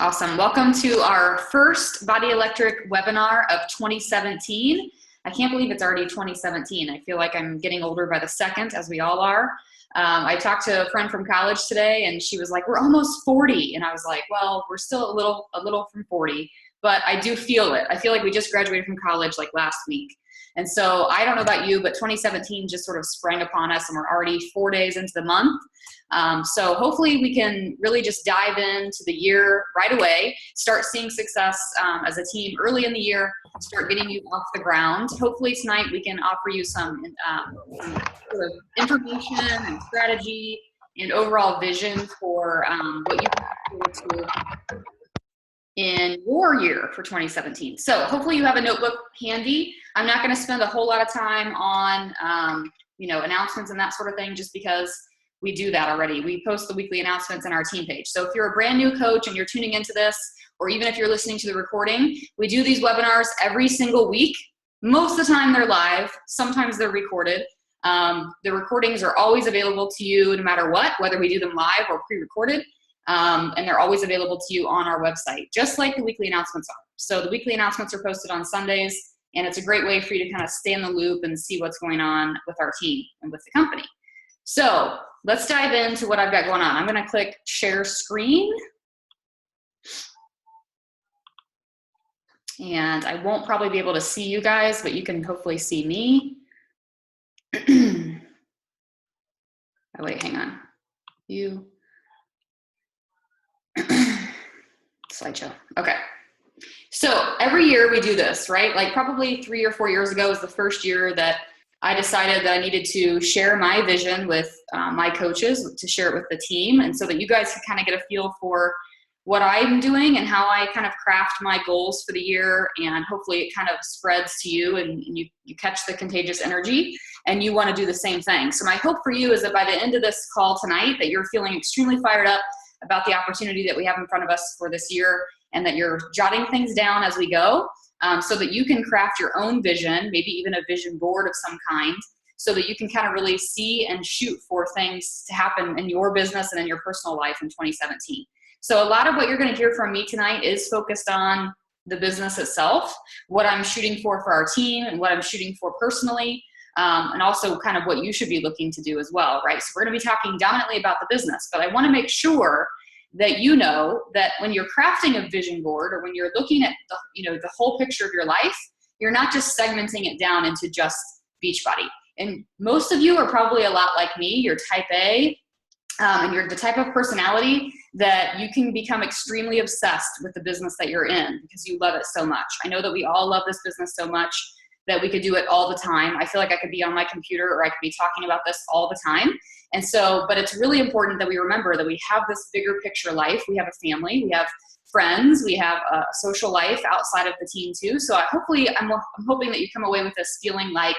Awesome. Welcome to our first Body Electric webinar of 2017. I can't believe it's already 2017. I feel like I'm getting older by the second, as we all are. I talked to a friend from college today, and she was like, "We're almost 40." And I was like, well, we're still a little from 40, but I do feel it. I feel like we just graduated from college like last week. And so I don't know about you, but 2017 just sort of sprang upon us, and we're already 4 days into the month. So hopefully we can really just dive into the year right away, start seeing success as a team early in the year, start getting you off the ground. Hopefully tonight we can offer you some sort of information and strategy and overall vision for what you can look forward to in your year for 2017. So hopefully you have a notebook handy. I'm not going to spend a whole lot of time on announcements and that sort of thing, just because we do that already. We post the weekly announcements on our team page. So if you're a brand new coach and you're tuning into this, or even if you're listening to the recording, we do these webinars every single week. Most of the time they're live, sometimes they're recorded. The recordings are always available to you no matter what, whether we do them live or pre-recorded. And they're always available to you on our website, just like the weekly announcements are. So the weekly announcements are posted on Sundays, and it's a great way for you to kind of stay in the loop and see what's going on with our team and with the company. So let's dive into what I've got going on. I'm going to click share screen. And I won't probably be able to see you guys, but you can hopefully see me. Oh, wait, hang on. You. Slideshow. Okay. So every year we do this, right? Like probably 3 or 4 years ago was the first year that I decided that I needed to share my vision with my coaches, to share it with the team, and so that you guys can kind of get a feel for what I'm doing and how I kind of craft my goals for the year, and hopefully it kind of spreads to you and you catch the contagious energy and you want to do the same thing. So my hope for you is that by the end of this call tonight that you're feeling extremely fired up about the opportunity that we have in front of us for this year, and that you're jotting things down as we go, so that you can craft your own vision, maybe even a vision board of some kind, so that you can kind of really see and shoot for things to happen in your business and in your personal life in 2017. So a lot of what you're going to hear from me tonight is focused on the business itself, what I'm shooting for our team, and what I'm shooting for personally, and also kind of what you should be looking to do as well, right? So we're going to be talking dominantly about the business, but I want to make sure that you know that when you're crafting a vision board, or when you're looking at the whole picture of your life, you're not just segmenting it down into just Beachbody. And most of you are probably a lot like me. You're type A, and you're the type of personality that you can become extremely obsessed with the business that you're in because you love it so much. I know that we all love this business so much that we could do it all the time. I feel like I could be on my computer, or I could be talking about this all the time. And so, but it's really important that we remember that we have this bigger picture life. We have a family, we have friends, we have a social life outside of the team too. So I'm hoping that you come away with this feeling like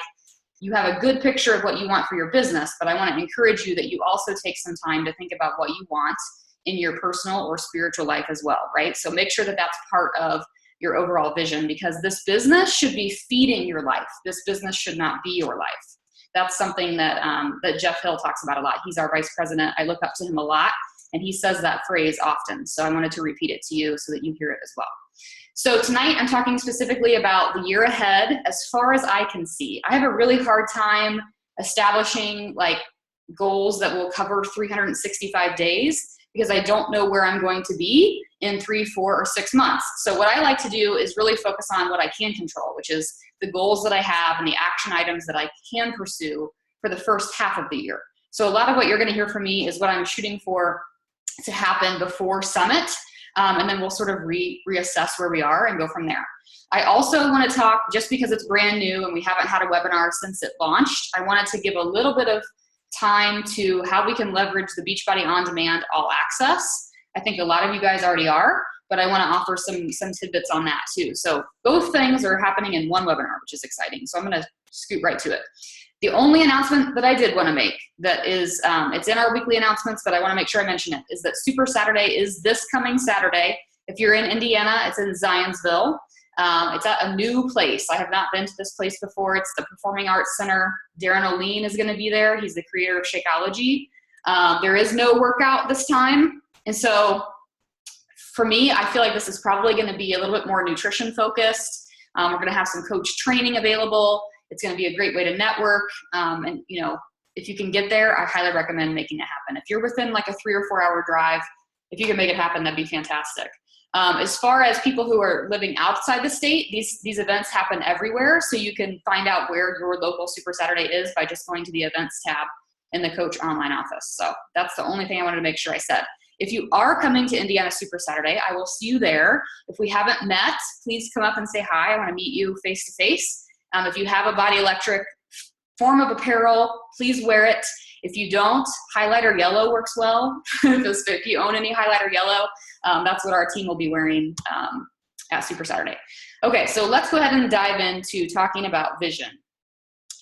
you have a good picture of what you want for your business, but I want to encourage you that you also take some time to think about what you want in your personal or spiritual life as well, right? So make sure that that's part of your overall vision, because this business should be feeding your life. This business should not be your life. That's something that that Jeff Hill talks about a lot. He's our vice president. I look up to him a lot, and he says that phrase often. So I wanted to repeat it to you so that you hear it as well. So tonight I'm talking specifically about the year ahead as far as I can see. I have a really hard time establishing like goals that will cover 365 days because I don't know where I'm going to be in 3, 4, or 6 months. So what I like to do is really focus on what I can control, which is the goals that I have and the action items that I can pursue for the first half of the year. So a lot of what you're going to hear from me is what I'm shooting for to happen before Summit, and then we'll sort of reassess where we are and go from there. I also want to talk, just because it's brand new and we haven't had a webinar since it launched, I wanted to give a little bit of time to how we can leverage the Beachbody On Demand All Access. I think a lot of you guys already are, but I want to offer some tidbits on that too. So both things are happening in one webinar, which is exciting. So I'm going to scoot right to it. The only announcement that I did want to make that is, it's in our weekly announcements, but I want to make sure I mention it, is that Super Saturday is this coming Saturday. If you're in Indiana, it's in Zionsville. It's at a new place. I have not been to this place before. It's the Performing Arts Center. Darren O'Lean is going to be there. He's the creator of Shakeology. There is no workout this time. And so for me, I feel like this is probably going to be a little bit more nutrition focused. We're going to have some coach training available. It's going to be a great way to network. And, you know, if you can get there, I highly recommend making it happen. If you're within like a 3 or 4 hour drive, if you can make it happen, that'd be fantastic. As far as people who are living outside the state, these events happen everywhere. So you can find out where your local Super Saturday is by just going to the events tab in the coach online office. So that's the only thing I wanted to make sure I said. If you are coming to Indiana Super Saturday, I will see you there. If we haven't met, please come up and say hi. I want to meet you face to face. If you have a BOD Electric form of apparel, please wear it. If you don't, highlighter yellow works well. If you own any highlighter yellow, that's what our team will be wearing at Super Saturday. Okay, so let's go ahead and dive into talking about vision.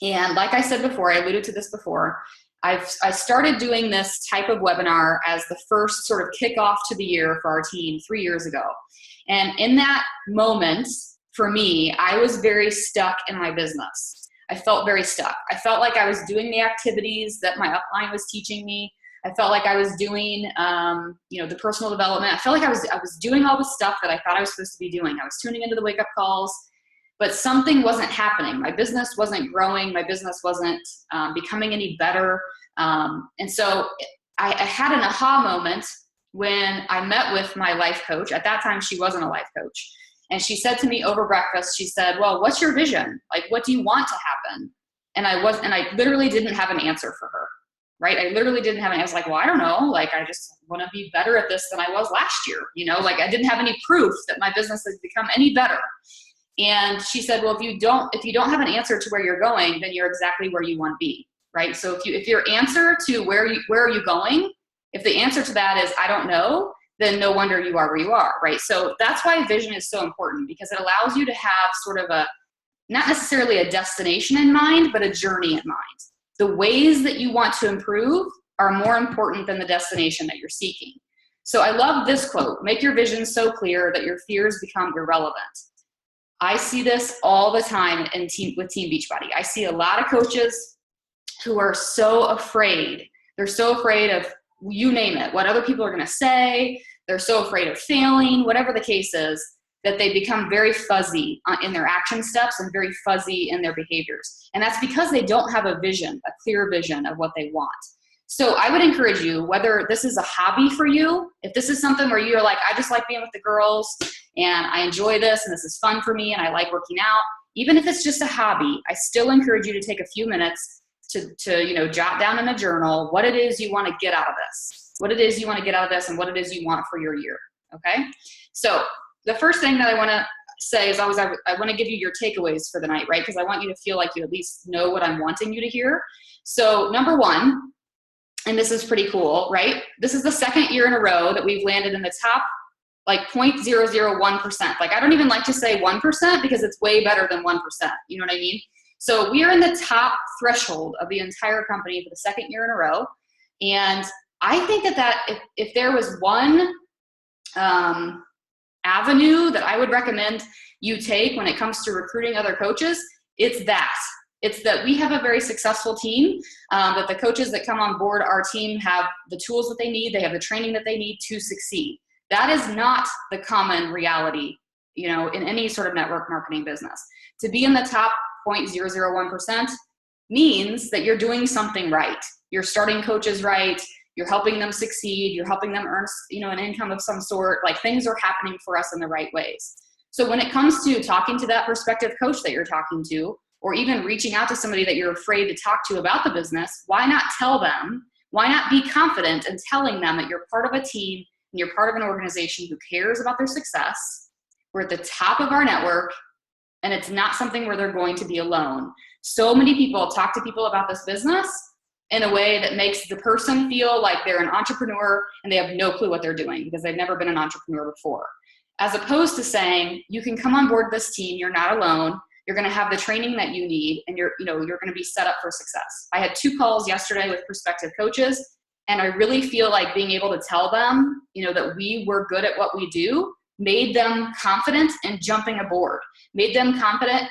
And like I said before, I alluded to this before, I started doing this type of webinar as the first sort of kickoff to the year for our team 3 years ago. And in that moment, for me, I was very stuck in my business. I felt very stuck. I felt like I was doing the activities that my upline was teaching me. I felt like I was doing, you know, the personal development. I felt like I was doing all the stuff that I thought I was supposed to be doing. I was tuning into the wake-up calls, but something wasn't happening. My business wasn't growing. My business wasn't becoming any better. And so I had an aha moment when I met with my life coach. At that time, she wasn't a life coach. And she said to me over breakfast, she said, well, what's your vision? Like, what do you want to happen? And I literally didn't have an answer for her, right? I literally didn't have I was like, well, I don't know. Like, I just want to be better at this than I was last year. You know, like I didn't have any proof that my business has become any better. And she said, well, if you don't have an answer to where you're going, then you're exactly where you want to be, right? So if your answer to where are you going, if the answer to that is, I don't know, then no wonder you are where you are, right? So that's why vision is so important, because it allows you to have sort of not necessarily a destination in mind, but a journey in mind. The ways that you want to improve are more important than the destination that you're seeking. So I love this quote: make your vision so clear that your fears become irrelevant. I see this all the time with Team Beachbody. I see a lot of coaches who are so afraid. They're so afraid of, you name it, what other people are going to say. They're so afraid of failing, whatever the case is, that they become very fuzzy in their action steps and very fuzzy in their behaviors. And that's because they don't have a vision, a clear vision of what they want. So I would encourage you, whether this is a hobby for you, if this is something where you're like, I just like being with the girls and I enjoy this and this is fun for me and I like working out, even if it's just a hobby, I still encourage you to take a few minutes to you know, jot down in a journal what it is you want to get out of this, what it is you want to get out of this, and what it is you want for your year. Okay. So the first thing that I want to say is always, I want to give you your takeaways for the night, right? Because I want you to feel like you at least know what I'm wanting you to hear. So number one, and this is pretty cool, right? This is the second year in a row that we've landed in the top, like 0.001%. Like, I don't even like to say 1% because it's way better than 1%. You know what I mean? So we are in the top threshold of the entire company for the second year in a row. And I think that if there was one avenue that I would recommend you take when it comes to recruiting other coaches, it's that. It's that we have a very successful team, that the coaches that come on board our team have the tools that they need, they have the training that they need to succeed. That is not the common reality, you know, in any sort of network marketing business. To be in the top 0.001% means that you're doing something right. You're starting coaches right. You're helping them succeed. You're helping them earn, you know, an income of some sort. Like, things are happening for us in the right ways. So when it comes to talking to that prospective coach that you're talking to, or even reaching out to somebody that you're afraid to talk to about the business, why not tell them? Why not be confident in telling them that you're part of a team and you're part of an organization who cares about their success? We're at the top of our network, and it's not something where they're going to be alone. So many people talk to people about this business in a way that makes the person feel like they're an entrepreneur and they have no clue what they're doing because they've never been an entrepreneur before. As opposed to saying, you can come on board this team, you're not alone, you're going to have the training that you need, and you're going to be set up for success. I had 2 calls yesterday with prospective coaches, and I really feel like being able to tell them, you know, that we were good at what we do made them confident in jumping aboard, made them confident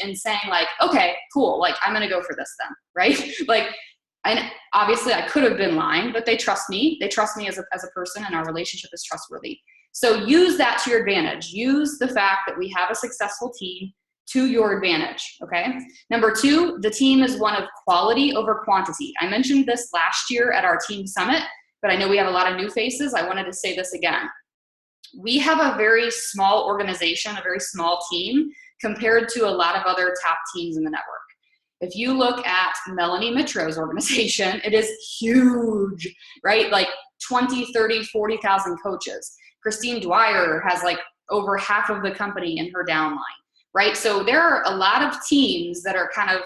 in saying like, okay, cool, like, I'm going to go for this then, right? Like, obviously I could have been lying, but they trust me. They trust me as a person, and our relationship is trustworthy. So use that to your advantage. Use the fact that we have a successful team to your advantage, okay? Number two, the team is one of quality over quantity. I mentioned this last year at our team summit, but I know we have a lot of new faces. I wanted to say this again. We have a very small organization, a very small team compared to a lot of other top teams in the network. If you look at Melanie Mitro's organization, it is huge, right? Like 20, 30, 40,000 coaches. Christine Dwyer has like over half of the company in her downline, right? So there are a lot of teams that are kind of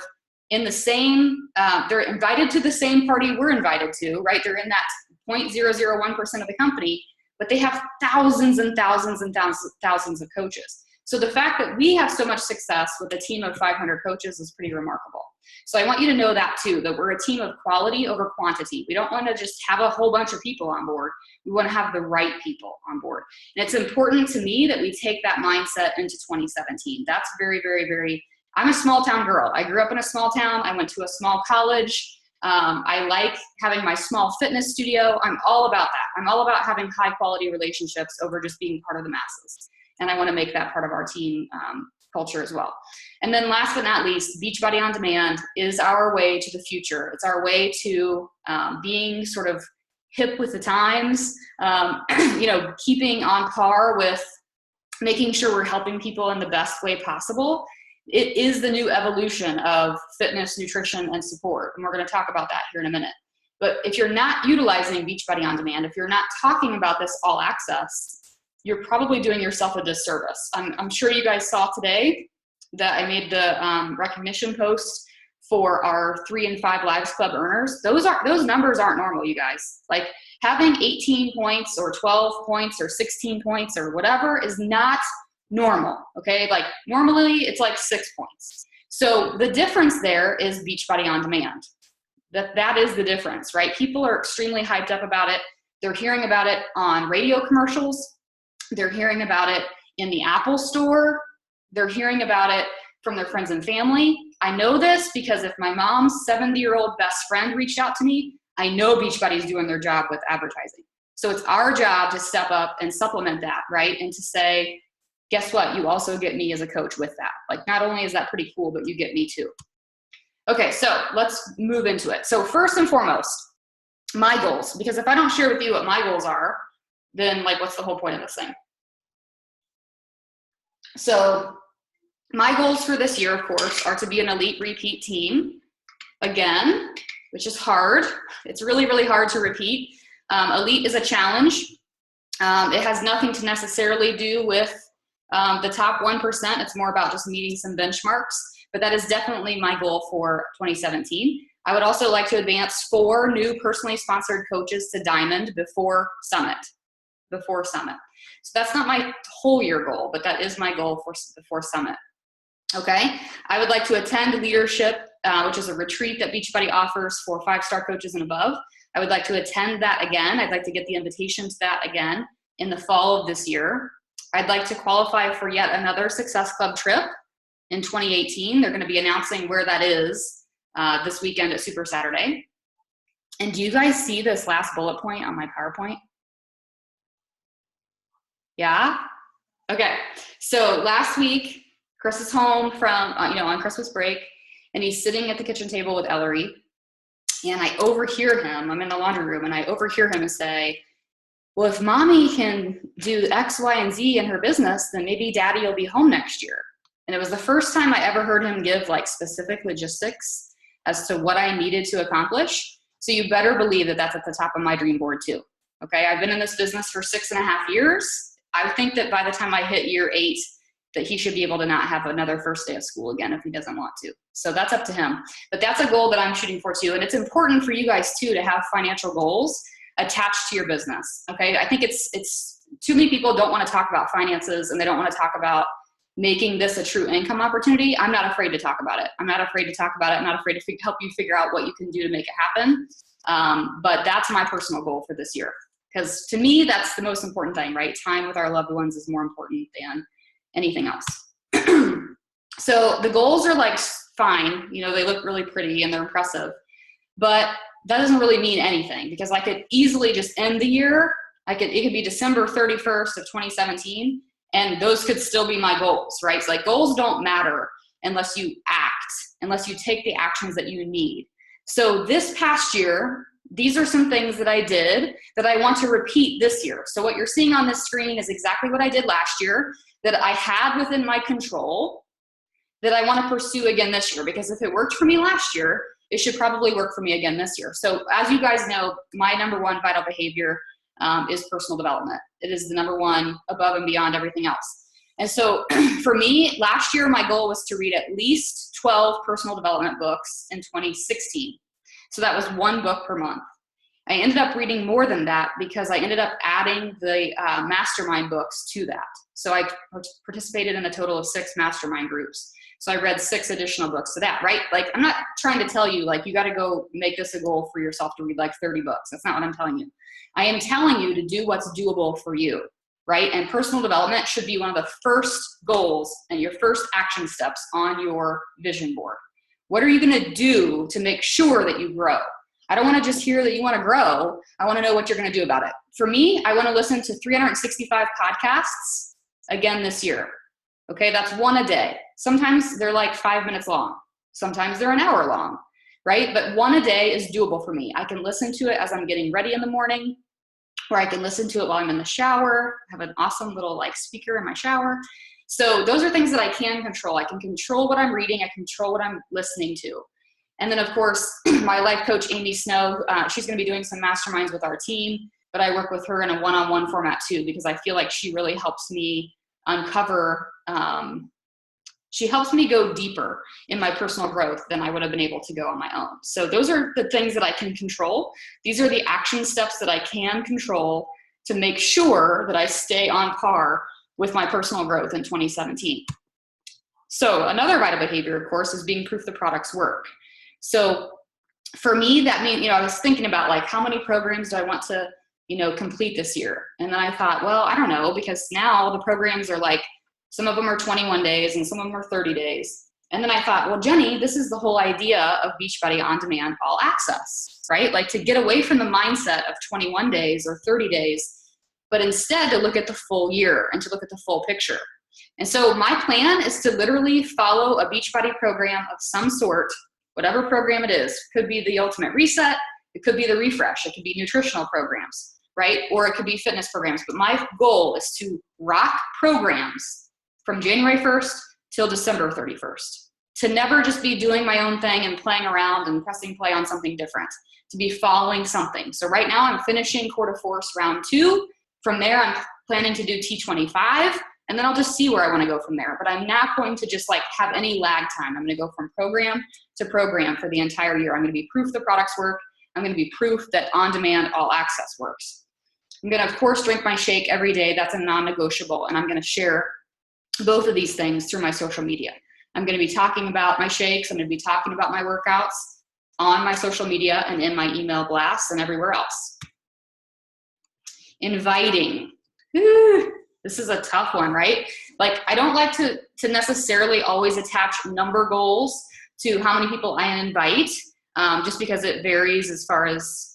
in the same, they're invited to the same party we're invited to, right? They're in that 0.001% of the company, but they have thousands and thousands and thousands of coaches. So the fact that we have so much success with a team of 500 coaches is pretty remarkable. So I want you to know that too, that we're a team of quality over quantity. We don't want to just have a whole bunch of people on board. We want to have the right people on board. And it's important to me that we take that mindset into 2017. That's very, very, very, I'm a small town girl. I grew up in a small town. I went to a small college. I like having my small fitness studio. I'm all about that. I'm all about having high quality relationships over just being part of the masses. And I want to make that part of our team culture as well. And then last but not least, Beachbody On Demand is our way to the future. It's our way to being sort of hip with the times, keeping on par with making sure we're helping people in the best way possible. It is the new evolution of fitness, nutrition, and support. And we're going to talk about that here in a minute. But if you're not utilizing Beachbody On Demand, if you're not talking about this all access, you're probably doing yourself a disservice. I'm sure you guys saw today that I made the recognition post for our 3 and 5 Lives Club earners. Those numbers aren't normal, you guys. Like having 18 points or 12 points or 16 points or whatever is not normal, okay? Like normally it's like 6 points. So the difference there is Beachbody On Demand. That is the difference, right? People are extremely hyped up about it. They're hearing about it on radio commercials. They're hearing about it in the Apple store. They're hearing about it from their friends and family. I know this because if my mom's 70-year-old best friend reached out to me, I know Beachbody's doing their job with advertising. So it's our job to step up and supplement that, right? And to say, guess what? You also get me as a coach with that. Like not only is that pretty cool, but you get me too. Okay, so let's move into it. So first and foremost, my goals, because if I don't share with you what my goals are, then like what's the whole point of this thing? So my goals for this year, of course, are to be an elite repeat team again, which is hard. It's really, really hard to repeat. Elite is a challenge. It has nothing to necessarily do with the top 1%. It's more about just meeting some benchmarks, but that is definitely my goal for 2017. I would also like to advance 4 new personally sponsored coaches to Diamond before Summit. So that's not my whole year goal, but that is my goal for Summit. Okay. I would like to attend Leadership, which is a retreat that Beachbody offers for 5-star coaches and above. I would like to attend that again. I'd like to get the invitation to that again in the fall of this year. I'd like to qualify for yet another Success Club trip in 2018. They're going to be announcing where that is this weekend at Super Saturday. And do you guys see this last bullet point on my PowerPoint? Yeah? Okay. So last week, Chris is home from, on Christmas break, and he's sitting at the kitchen table with Ellery, and I overhear him. I'm in the laundry room, and I overhear him say, well, if mommy can do X, Y, and Z in her business, then maybe daddy will be home next year. And it was the first time I ever heard him give like specific logistics as to what I needed to accomplish. So you better believe that that's at the top of my dream board too. Okay. I've been in this business for 6.5 years. I think that by the time I hit year 8, that he should be able to not have another first day of school again if he doesn't want to. So that's up to him. But that's a goal that I'm shooting for too. And it's important for you guys too to have financial goals attached to your business. Okay. I think it's too many people don't want to talk about finances, and they don't want to talk about making this a true income opportunity. I'm not afraid to talk about it. I'm not afraid to talk about it. I'm not afraid to help you figure out what you can do to make it happen. But that's my personal goal for this year. Because to me, that's the most important thing, right? Time with our loved ones is more important than anything else. So the goals are like fine. They look really pretty and they're impressive. But that doesn't really mean anything, because I could easily just end the year It could be December 31st of 2017, and those could still be my goals, right? So like goals don't matter unless you act, unless you take the actions that you need. So this past year, these are some things that I did that I want to repeat this year. So what you're seeing on this screen is exactly what I did last year that I had within my control that I want to pursue again this year, because if it worked for me last year, it should probably work for me again this year. So as you guys know, my number one vital behavior is personal development. It is the number one above and beyond everything else. And so for me, last year, my goal was to read at least 12 personal development books in 2016. So that was one book per month. I ended up reading more than that because I ended up adding the mastermind books to that. So I participated in a total of 6 mastermind groups. So I read 6 additional books to that, right? Like, I'm not trying to tell you, like, you got to go make this a goal for yourself to read like 30 books. That's not what I'm telling you. I am telling you to do what's doable for you, right? And personal development should be one of the first goals and your first action steps on your vision board. What are you going to do to make sure that you grow? I don't want to just hear that you want to grow. I want to know what you're going to do about it. For me, I want to listen to 365 podcasts again this year. Okay, that's one a day. Sometimes they're like 5 minutes long. Sometimes they're an hour long, right? But one a day is doable for me. I can listen to it as I'm getting ready in the morning, or I can listen to it while I'm in the shower. I have an awesome little like speaker in my shower. So those are things that I can control. I can control what I'm reading. I control what I'm listening to. And then of course, my life coach, Amy Snow, she's going to be doing some masterminds with our team, but I work with her in a one-on-one format too, because I feel like she really helps me uncover, she helps me go deeper in my personal growth than I would have been able to go on my own. So those are the things that I can control. These are the action steps that I can control to make sure that I stay on par with my personal growth in 2017. So another vital behavior, of course, is being proof the products work. So for me, that means, I was thinking about like, how many programs do I want to, complete this year? And then I thought, well, I don't know, because now the programs are like, some of them are 21 days and some of them are 30 days. And then I thought, well, Jenny, this is the whole idea of Beachbody On Demand All Access, right? Like to get away from the mindset of 21 days or 30 days, but instead to look at the full year and to look at the full picture. And so my plan is to literally follow a Beachbody program of some sort, whatever program it is. Could be the Ultimate Reset, it could be the Refresh, it could be nutritional programs, right? Or it could be fitness programs. But my goal is to rock programs from January 1st till December 31st. To never just be doing my own thing and playing around and pressing play on something different. To be following something. So right now I'm finishing Core to Force round 2. From there, I'm planning to do T25. And then I'll just see where I want to go from there. But I'm not going to just like have any lag time. I'm going to go from program to program for the entire year. I'm going to be proof the products work. I'm going to be proof that on-demand all access works. I'm going to, of course, drink my shake every day. That's a non-negotiable. And I'm going to share both of these things through my social media. I'm going to be talking about my shakes. I'm going to be talking about my workouts on my social media and in my email blasts and everywhere else. Inviting. This is a tough one, right? Like, I don't like to necessarily always attach number goals to how many people I invite, just because it varies as far as,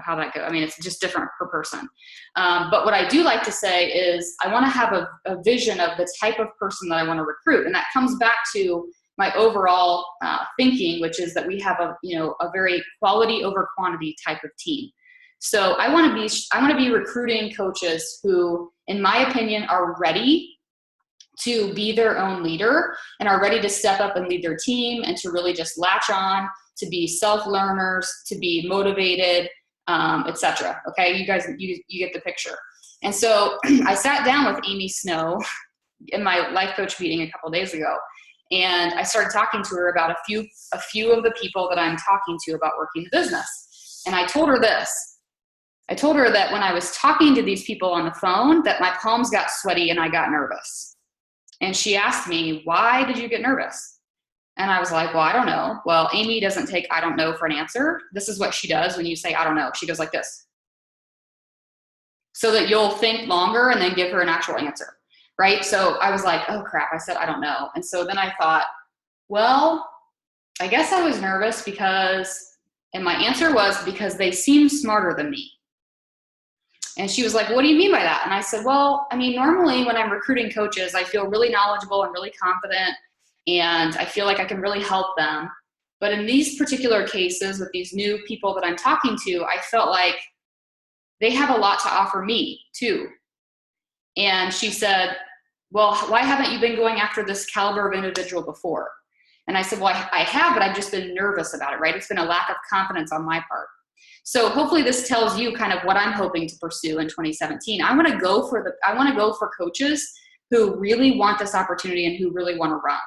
how that goes. I mean, it's just different per person. But what I do like to say is I want to have a vision of the type of person that I want to recruit. And that comes back to my overall thinking, which is that we have a very quality over quantity type of team. So I want to be recruiting coaches who, in my opinion, are ready to be their own leader and are ready to step up and lead their team and to really just latch on, to be self-learners, to be motivated, etc. Okay, you guys, you get the picture. And so I sat down with Amy Snow in my life coach meeting a couple days ago, and I started talking to her about a few of the people that I'm talking to about working the business. And I told her this. I told her that when I was talking to these people on the phone, that my palms got sweaty and I got nervous. And she asked me, why did you get nervous? And I was like, well, I don't know. Well, Amy doesn't take I don't know for an answer. This is what she does when you say I don't know. She goes like this. So that you'll think longer and then give her an actual answer, right? So I was like, oh crap, I said I don't know. And so then I thought, well, I guess I was nervous because, and my answer was because they seem smarter than me. And she was like, what do you mean by that? And I said, well, I mean, normally when I'm recruiting coaches, I feel really knowledgeable and really confident, and I feel like I can really help them. But in these particular cases with these new people that I'm talking to, I felt like they have a lot to offer me too. And she said, well, why haven't you been going after this caliber of individual before? And I said, well, I have, but I've just been nervous about it, right? It's been a lack of confidence on my part. So hopefully this tells you kind of what I'm hoping to pursue in 2017. I want to go for coaches who really want this opportunity and who really want to run,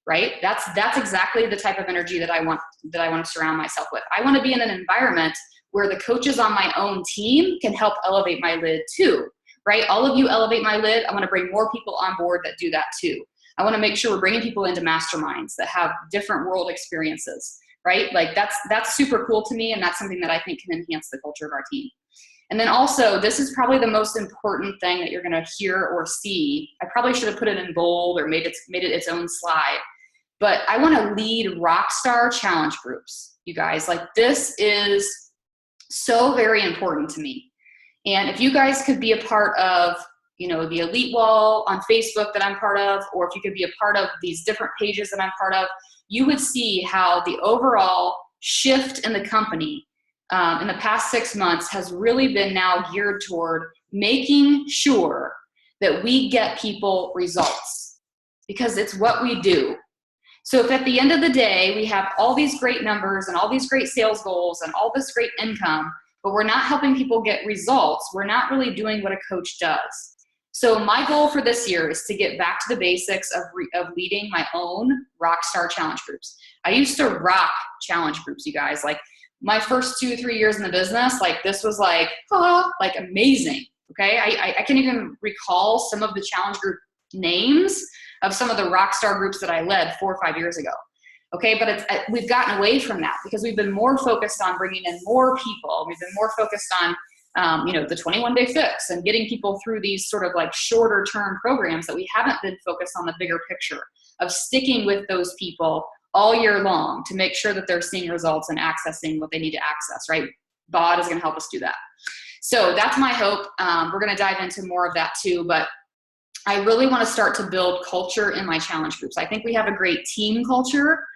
right? That's exactly the type of energy that I want to surround myself with. I want to be in an environment where the coaches on my own team can help elevate my lid too, right? All of you elevate my lid. I want to bring more people on board that do that too. I want to make sure we're bringing people into masterminds that have different world experiences, right? Like that's super cool to me, and that's something that I think can enhance the culture of our team. And then also, this is probably the most important thing that you're going to hear or see. I probably should have put it in bold or made it its own slide, but I want to lead rockstar challenge groups, you guys. Like, this is so very important to me. And if you guys could be a part of, you know, the elite wall on Facebook that I'm part of, or if you could be a part of these different pages that I'm part of, you would see how the overall shift in the company in the past 6 months has really been now geared toward making sure that we get people results, because it's what we do. So if at the end of the day, we have all these great numbers and all these great sales goals and all this great income, but we're not helping people get results, we're not really doing what a coach does. So my goal for this year is to get back to the basics of leading my own rockstar challenge groups. I used to rock challenge groups, you guys. Like, my first 2-3 years in the business, like, this was like amazing. Okay, I can't even recall some of the challenge group names of some of the rockstar groups that I led 4 or 5 years ago. Okay, but we've gotten away from that because we've been more focused on bringing in more people. We've been more focused on the 21-day fix and getting people through these sort of like shorter term programs, that we haven't been focused on the bigger picture of sticking with those people all year long to make sure that they're seeing results and accessing what they need to access, right? BOD is going to help us do that. So that's my hope. We're going to dive into more of that too, but I really want to start to build culture in my challenge groups. I think we have a great team culture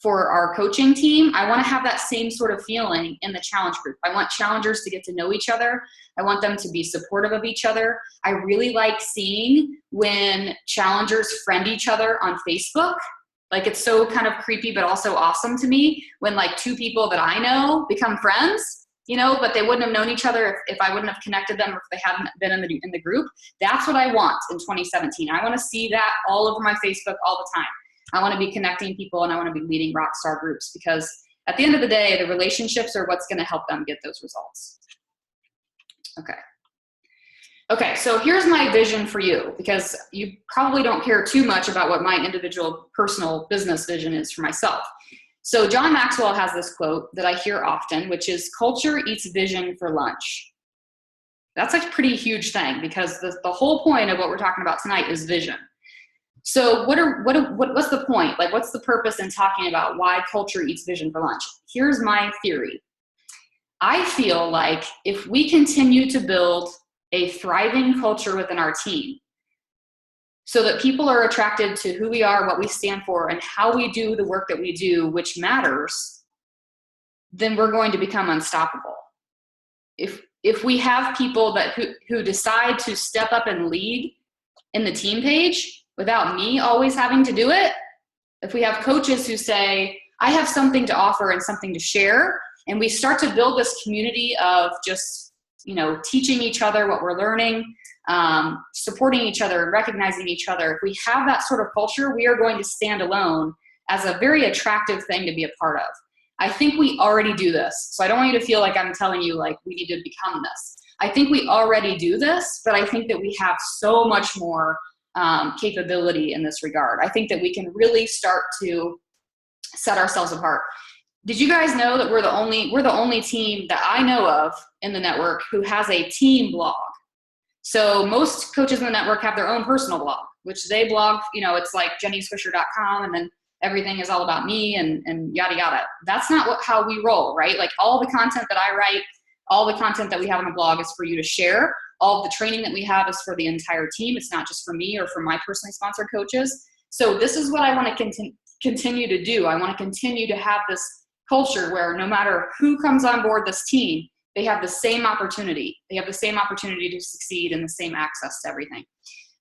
for our coaching team. I want to have that same sort of feeling in the challenge group. I want challengers to get to know each other. I want them to be supportive of each other. I really like seeing when challengers friend each other on Facebook. Like, it's so kind of creepy, but also awesome to me when like 2 people that I know become friends, you know, but they wouldn't have known each other if I wouldn't have connected them, or if they hadn't been in the group. That's what I want in 2017. I want to see that all over my Facebook all the time. I want to be connecting people, and I want to be leading rockstar groups, because at the end of the day, the relationships are what's going to help them get those results. Okay, so here's my vision for you, because you probably don't care too much about what my individual personal business vision is for myself. So John Maxwell has this quote that I hear often, which is, culture eats vision for lunch. That's a pretty huge thing, because the whole point of what we're talking about tonight is vision. So what's the point? Like, what's the purpose in talking about why culture eats vision for lunch? Here's my theory. I feel like if we continue to build a thriving culture within our team, so that people are attracted to who we are, what we stand for, and how we do the work that we do, which matters, then we're going to become unstoppable. If we have people who decide to step up and lead in the team page without me always having to do it, if we have coaches who say, I have something to offer and something to share, and we start to build this community of just, you know, teaching each other what we're learning, supporting each other and recognizing each other. If we have that sort of culture, we are going to stand alone as a very attractive thing to be a part of. I think we already do this. So I don't want you to feel like I'm telling you like we need to become this. I think we already do this, but I think that we have so much more capability in this regard. I think that we can really start to set ourselves apart. Did you guys know that we're the only team that I know of in the network who has a team blog? So most coaches in the network have their own personal blog, which they blog, you know, it's like jennyswisher.com, and then everything is all about me and yada yada. That's not how we roll, right? Like, all the content that I write, All the content that we have on the blog is for you to share. All of the training that we have is for the entire team. It's not just for me or for my personally sponsored coaches. So this is what I want to continue to do. I want to continue to have this culture where no matter who comes on board this team, they have the same opportunity. They have the same opportunity to succeed and the same access to everything.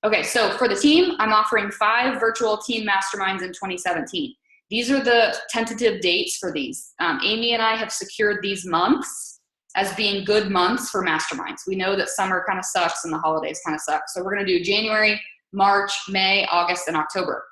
Okay, so for the team, I'm offering 5 virtual team masterminds in 2017. These are the tentative dates for these. Amy and I have secured these months as being good months for masterminds. We know that summer kind of sucks and the holidays kind of suck. So we're going to do January, March, May, August, and October.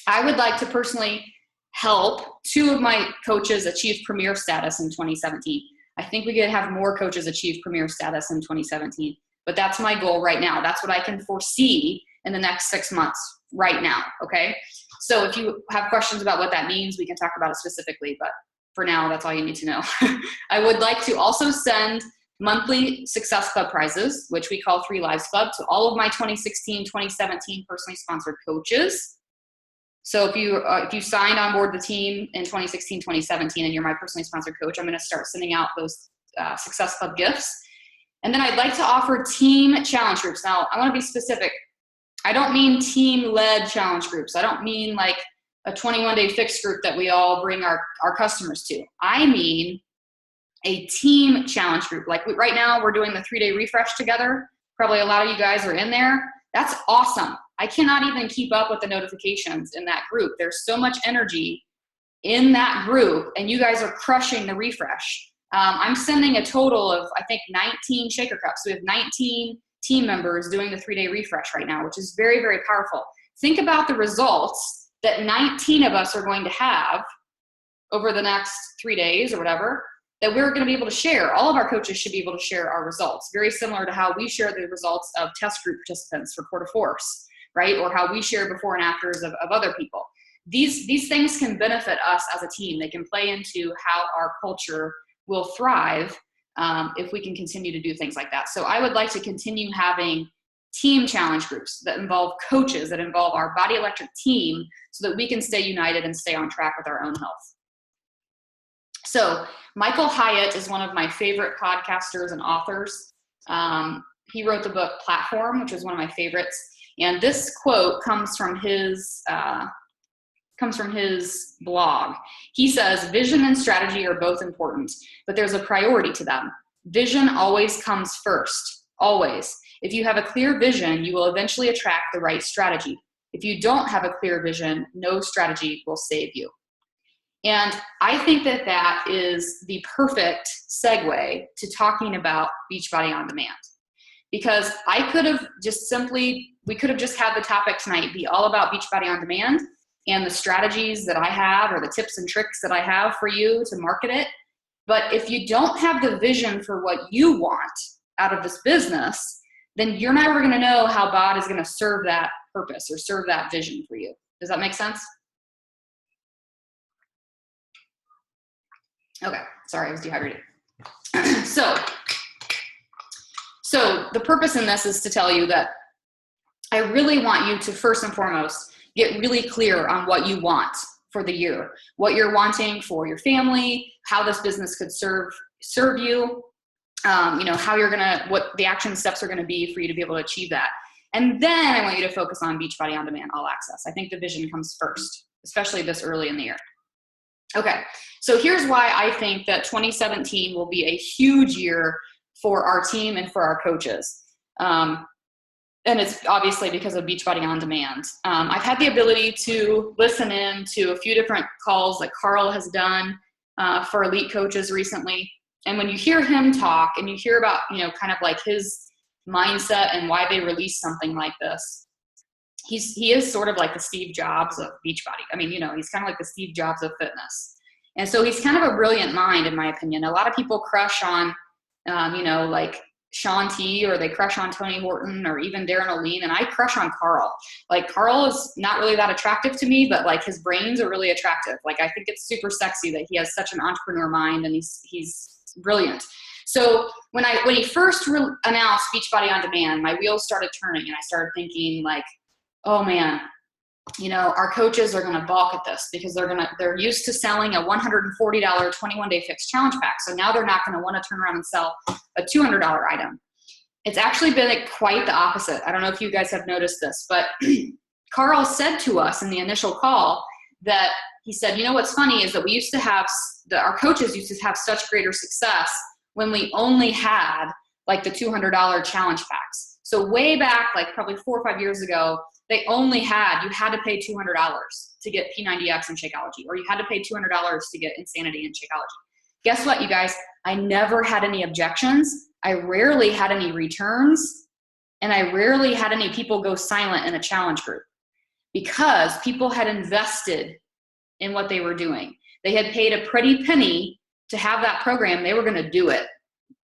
I would like to personally help 2 of my coaches achieve premier status in 2017. I think we could have more coaches achieve premier status in 2017, but that's my goal right now. That's what I can foresee in the next 6 months right now, okay? So if you have questions about what that means, we can talk about it specifically, but for now, that's all you need to know. I would like to also send monthly Success Club prizes, which we call 3 Lives Club, to all of my 2016, 2017 personally sponsored coaches. So if you signed on board the team in 2016, 2017, and you're my personally sponsored coach, I'm going to start sending out those Success Club gifts. And then I'd like to offer team challenge groups. Now, I want to be specific. I don't mean team-led challenge groups. I don't mean like a 21-day fixed group that we all bring our customers to. I mean a team challenge group. Like right now, we're doing the 3-day refresh together. Probably a lot of you guys are in there. That's awesome. I cannot even keep up with the notifications in that group. There's so much energy in that group, and you guys are crushing the refresh. I'm sending a total of, I think, 19 shaker cups. We have 19 team members doing the 3-day refresh right now, which is very, very powerful. Think about the results that 19 of us are going to have over the next 3 days or whatever, that we're going to be able to share. All of our coaches should be able to share our results, very similar to how we share the results of test group participants for Core to Force, right? Or how we share before and afters of other people. These things can benefit us as a team. They can play into how our culture will thrive if we can continue to do things like that. So I would like to continue having team challenge groups that involve coaches, that involve our Body Electric team, so that we can stay united and stay on track with our own health. So Michael Hyatt is one of my favorite podcasters and authors. He wrote the book Platform, which is one of my favorites. And this quote comes from his blog. He says, vision and strategy are both important, but there's a priority to them. Vision always comes first, always. If you have a clear vision, you will eventually attract the right strategy. If you don't have a clear vision, no strategy will save you. And I think that that is the perfect segue to talking about Beachbody On Demand. Because I could have just we could have just had the topic tonight be all about Beachbody On Demand and the strategies that I have, or the tips and tricks that I have for you to market it. But if you don't have the vision for what you want out of this business, then you're never going to know how BOD is going to serve that purpose or serve that vision for you. Does that make sense? Okay, sorry, I was dehydrated. So the purpose in this is to tell you that I really want you to, first and foremost, get really clear on what you want for the year, what you're wanting for your family, how this business could serve you, how you're gonna, what the action steps are gonna be for you to be able to achieve that. And then I want you to focus on Beachbody On Demand All Access. I think the vision comes first, especially this early in the year. Okay, so here's why I think that 2017 will be a huge year for our team and for our coaches. And it's obviously because of Beachbody On Demand. I've had the ability to listen in to a few different calls that Carl has done for elite coaches recently. And when you hear him talk and you hear about, kind of like his mindset and why they release something like this, he is sort of like the Steve Jobs of Beachbody. I mean, he's kind of like the Steve Jobs of fitness. And so he's kind of a brilliant mind, in my opinion. A lot of people crush on, like Shaun T, or they crush on Tony Horton, or even Darren O'Leen, and I crush on Carl. Like, Carl is not really that attractive to me, but like his brains are really attractive. Like, I think it's super sexy that he has such an entrepreneur mind, and he's brilliant. So when he first announced Beachbody On Demand, my wheels started turning, and I started thinking like, oh man, our coaches are going to balk at this because they're used to selling a $140 21-day fixed challenge pack. So now they're not going to want to turn around and sell a $200 item. It's actually been quite the opposite. I don't know if you guys have noticed this, but Carl said to us in the initial call that he said, what's funny is that we used to have, our coaches used to have such greater success when we only had like the $200 challenge packs. So way back, like probably 4 or 5 years ago, you had to pay $200 to get P90X in Shakeology, or you had to pay $200 to get Insanity in Shakeology. Guess what, you guys? I never had any objections. I rarely had any returns, and I rarely had any people go silent in a challenge group because people had invested in what they were doing. They had paid a pretty penny to have that program. They were going to do it,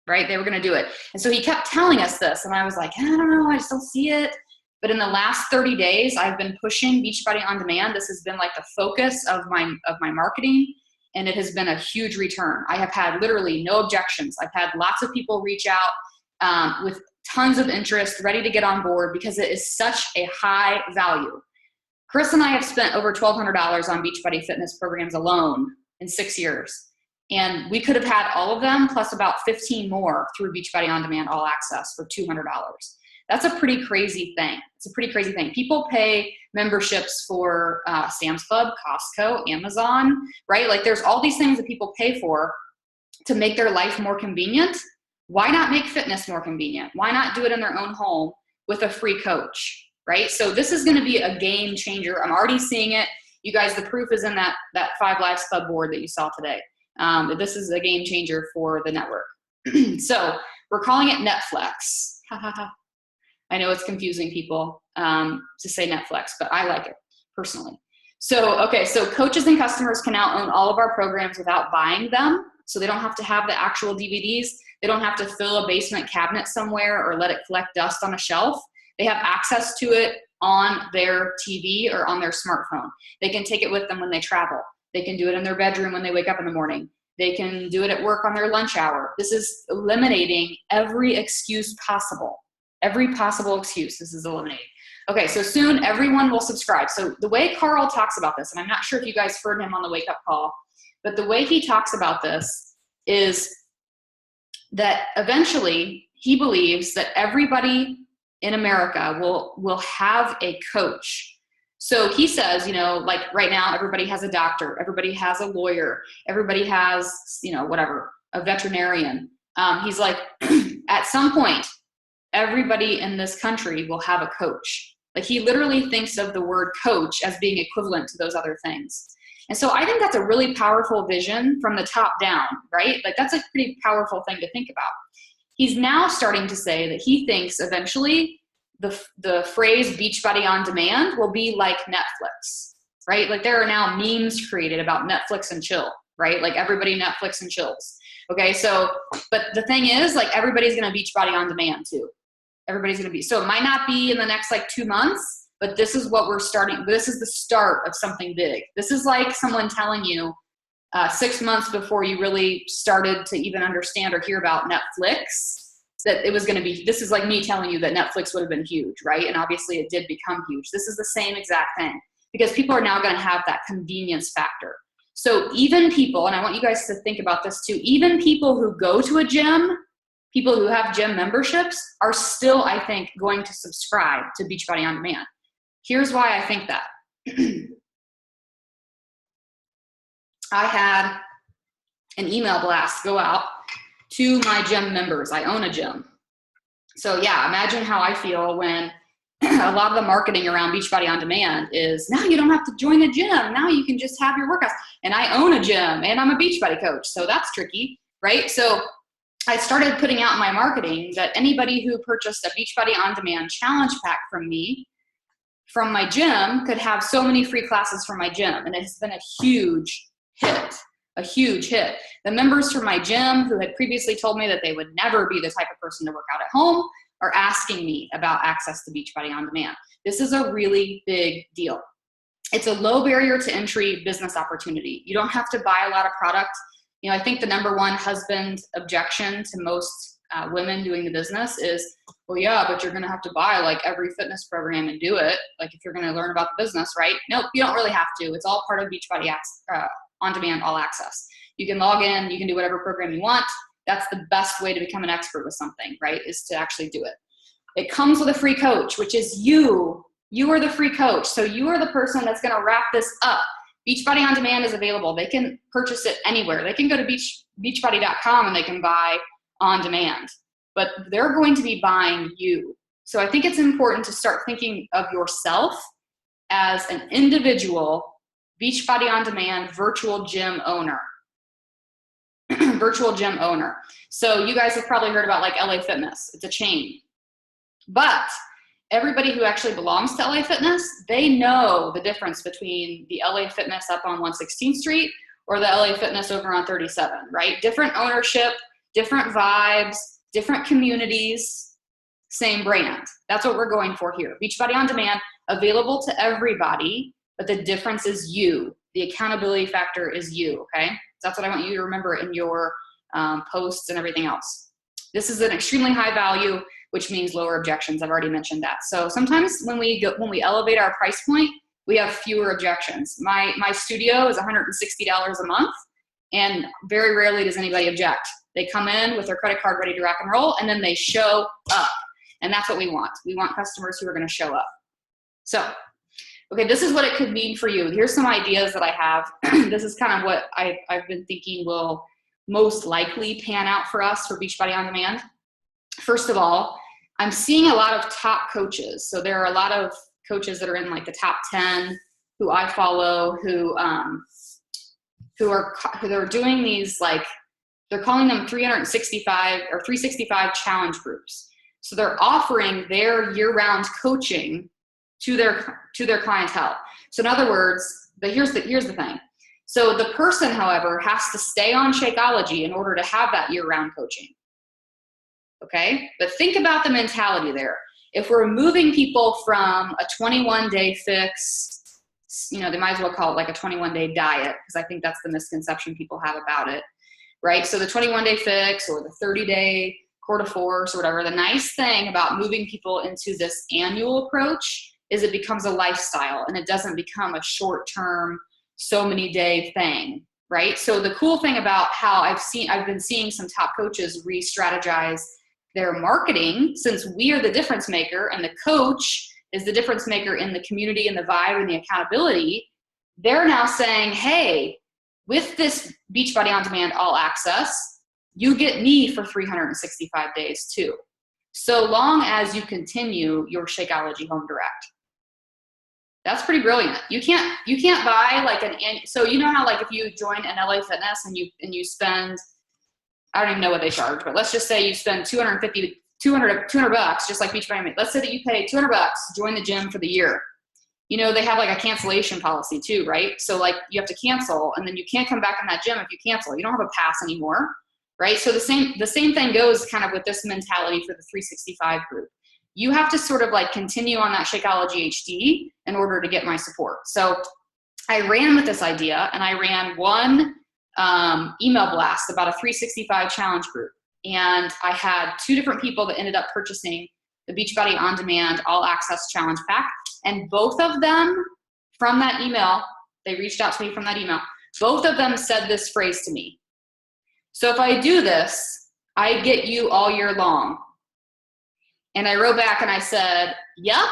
right? They were going to do it. And so he kept telling us this, and I was like, I don't know, I just don't see it. But in the last 30 days, I've been pushing Beachbody On Demand. This has been like the focus of my marketing, and it has been a huge return. I have had literally no objections. I've had lots of people reach out with tons of interest, ready to get on board because it is such a high value. Chris and I have spent over $1,200 on Beachbody fitness programs alone in 6 years. And we could have had all of them plus about 15 more through Beachbody On Demand All Access for $200. That's a pretty crazy thing. It's a pretty crazy thing. People pay memberships for Sam's Club, Costco, Amazon, right? Like there's all these things that people pay for to make their life more convenient. Why not make fitness more convenient? Why not do it in their own home with a free coach, right? So this is going to be a game changer. I'm already seeing it. You guys, the proof is in that 5 Lives Club board that you saw today. This is a game changer for the network. So we're calling it Netflix. I know it's confusing people to say Netflix, but I like it personally. So coaches and customers can now own all of our programs without buying them. So they don't have to have the actual DVDs. They don't have to fill a basement cabinet somewhere or let it collect dust on a shelf. They have access to it on their TV or on their smartphone. They can take it with them when they travel. They can do it in their bedroom when they wake up in the morning. They can do it at work on their lunch hour. This is eliminating every excuse possible. Every possible excuse this is eliminating. Okay, so soon everyone will subscribe. So the way Carl talks about this, and I'm not sure if you guys heard him on the wake up call, but the way he talks about this is that eventually he believes that everybody in America will have a coach. So he says, like right now, everybody has a doctor, everybody has a lawyer, everybody has, a veterinarian. He's like, at some point, everybody in this country will have a coach. Like he literally thinks of the word coach as being equivalent to those other things. And so I think that's a really powerful vision from the top down, right? Like that's a pretty powerful thing to think about. He's now starting to say that he thinks eventually the phrase Beachbody On Demand will be like Netflix, right? Like there are now memes created about Netflix and chill, right? Like everybody Netflix and chills. Okay, so, but the thing is, like everybody's going to Beachbody On Demand too. Everybody's going to be, so it might not be in the next like 2 months, but this is what we're starting. This is the start of something big. This is like someone telling you 6 months before you really started to even understand or hear about Netflix, that it was going to be, this is like me telling you that Netflix would have been huge, right? And obviously it did become huge. This is the same exact thing because people are now going to have that convenience factor. So even people, and I want you guys to think about this too, even people who go to a gym, people who have gym memberships are still, I think, going to subscribe to Beachbody On Demand. Here's why I think that. I had an email blast go out to my gym members. I own a gym. So yeah, imagine how I feel when a lot of the marketing around Beachbody On Demand is now you don't have to join a gym. Now you can just have your workouts. And I own a gym and I'm a Beachbody coach. So that's tricky, right? So I started putting out in my marketing that anybody who purchased a Beachbody On Demand challenge pack from me, from my gym, could have so many free classes from my gym. And it has been a huge hit. A huge hit. The members from my gym who had previously told me that they would never be the type of person to work out at home are asking me about access to Beachbody On Demand. This is a really big deal. It's a low barrier to entry business opportunity. You don't have to buy a lot of product. I think the number one husband objection to most women doing the business is, well, yeah, but you're going to have to buy like every fitness program and do it. Like if you're going to learn about the business, right? Nope, you don't really have to. It's all part of Beachbody On Demand All Access. You can log in, you can do whatever program you want. That's the best way to become an expert with something, right? Is to actually do it. It comes with a free coach, which is you. You are the free coach. So you are the person that's going to wrap this up. Beachbody On Demand is available. They can purchase it anywhere. They can go to beachbody.com and they can buy on demand, but they're going to be buying you. So I think it's important to start thinking of yourself as an individual Beachbody On Demand virtual gym owner. Virtual gym owner. So you guys have probably heard about like LA Fitness. It's a chain. But everybody who actually belongs to LA Fitness, they know the difference between the LA Fitness up on 116th Street or the LA Fitness over on 37, right? Different ownership, different vibes, different communities, same brand. That's what we're going for here. Beachbody On Demand, available to everybody, but the difference is you. The accountability factor is you, okay? That's what I want you to remember in your posts and everything else. This is an extremely high value, which means lower objections. I've already mentioned that. So sometimes when we elevate our price point, we have fewer objections. My studio is $160 a month, and very rarely does anybody object. They come in with their credit card ready to rock and roll, and then they show up. And that's what we want. We want customers who are going to show up. So, okay, this is what it could mean for you. Here's some ideas that I have. This is kind of what I've been thinking will most likely pan out for us for Beachbody On Demand. First of all, I'm seeing a lot of top coaches. So there are a lot of coaches that are in like the top 10 who I follow who are doing these, like, they're calling them 365 challenge groups. So they're offering their year-round coaching to their clientele. So in other words, here's the thing. So the person, however, has to stay on Shakeology in order to have that year-round coaching. Okay? But think about the mentality there. If we're moving people from a 21-day fix, they might as well call it like a 21-day diet, because I think that's the misconception people have about it, right? So the 21-day fix or the 30-day core to force or whatever, the nice thing about moving people into this annual approach is it becomes a lifestyle and it doesn't become a short-term, so many day thing, right? So the cool thing about how I've been seeing some top coaches re-strategize their marketing, since we are the difference maker and the coach is the difference maker in the community and the vibe and the accountability, they're now saying, hey, with this Beachbody On Demand All Access, you get me for 365 days too, so long as you continue your Shakeology Home Direct. That's pretty brilliant. You can't buy like so you know how like if you join an LA Fitness and you spend, I don't even know what they charge, but let's just say you spend $200 just like Beachbody. Let's say that you pay $200 to join the gym for the year. They have like a cancellation policy too, right? So like you have to cancel and then you can't come back in that gym if you cancel. You don't have a pass anymore, right? So the same thing goes kind of with this mentality for the 365 group. You have to sort of like continue on that Shakeology HD in order to get my support. So I ran with this idea and I ran one email blast about a 365 challenge group. And I had 2 different people that ended up purchasing the Beachbody On Demand All Access Challenge Pack. And both of them from that email, they reached out to me from that email. Both of them said this phrase to me. So if I do this, I get you all year long. And I wrote back and I said, yep,